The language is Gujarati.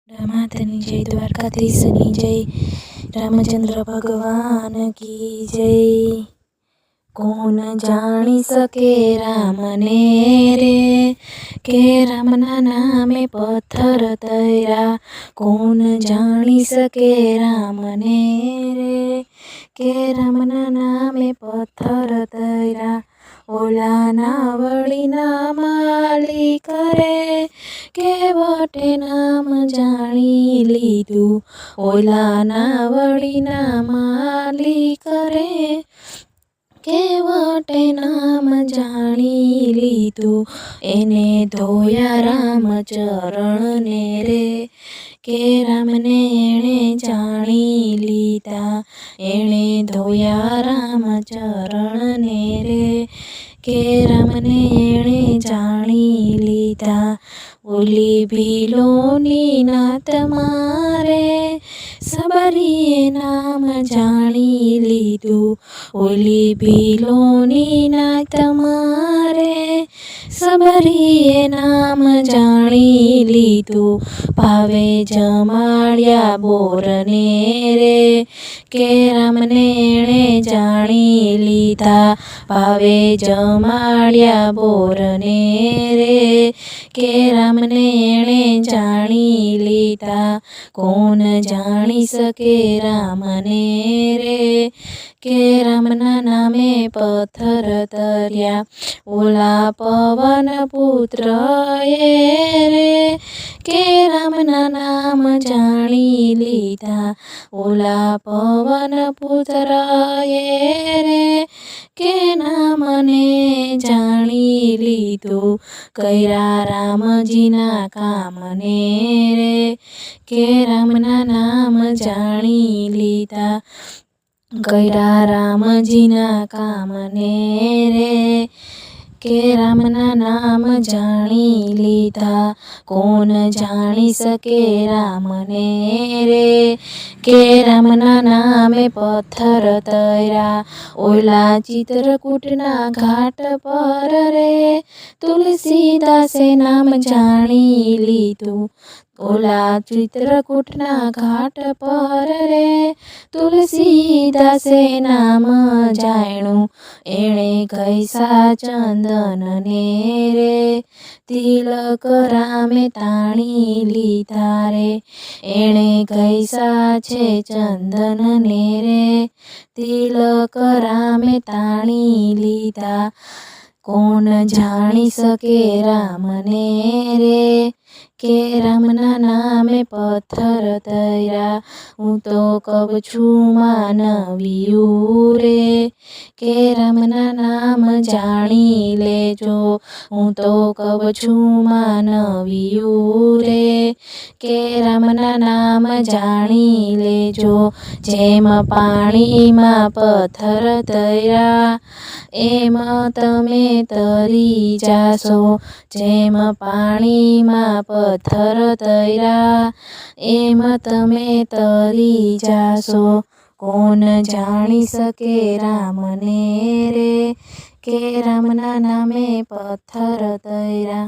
रामातनी जय, द्वारकाधीशनी जय, रामचंद्र भगवान की जय। कौन जानी सके राम ने रे, के रामना नामे पत्थर तैरा। कौन जानी सके राम ने रे, के रामना नामे पत्थर तैरा। ओला ना वળી ना માલિક રે, કેવટે નામ જાણી લીધું। ઓલા ના વળી ના માલિક રે, કેવટે નામ જાણી લીધું। એને ધોયા રામ ચરણ ને રે, કે રામને એણે જાણી લીધા। એણે ધોયા રામ ચરણ ને રે, કે રામને એણે જાણી લીધા। ઓલી ભીલોની નાત મારે, સબરીએ નામ જાણી લીધું। ઓલી ભીલોની નાત મારે, સબરીએ નામ જાણી લીધું। ભાવે જમાડ્યા બોરને રે, કે રામને એણે જાણી લીધા। ભાવે જમાડ્યા બોરને રે, કે રામને એણે જાણી લીધા। કોણ જાણી શકે રામને રે, કે રામના નામે પથ્થર તર્યા। ઓલા પવન પુત્ર એ રે, કે રામના નામ જાણી લીધા। ઓલા પવન પુત્ર એ રે, કે નામને જાણી લીધું। કર્યા રામજીના કામને રે, કે રામના નામ જાણી લીધા। કર્યા રામજીના કામને રે, કે રામના નામ જાણી લીધા। કોણ જાણી શકે રામને રે, કે રામના નામે પથ્થર તર્યા। ઓલા ચિત્રકૂટના ઘાટ પર રે, તુલસીદાસે નામ જાણી લીધું। ઓલા ચિત્રકૂટના ઘાટ પર રે, તુલસીદાસે નામ જાણ્યું। એણે ઘસ્યા ચંદન ને રે, તિલક રામે તાણી લીધા રે। એણે ઘસ્યા છે ચંદન ને રે, તિલક રામે તાણી લીધા। કોણ જાણી શકે રામને રે, કે રામના નામે પથ્થર તર્યા। હું તો કહું છું માનવીયું રે, કે રામના નામ જાણી લેજો। હું તો કહું છું માનવીયું રે, કે રામના નામ જાણી લેજો। જેમ પાણીમાં પથ્થર તર્યા, એમ તમે તરી જાશો। જેમ પાણીમાં પથ્થર તર્યા, એમ તમે તરી જાશો। કોણ જાણી શકે રામને રે, કે રામના નામે પથ્થર તર્યા।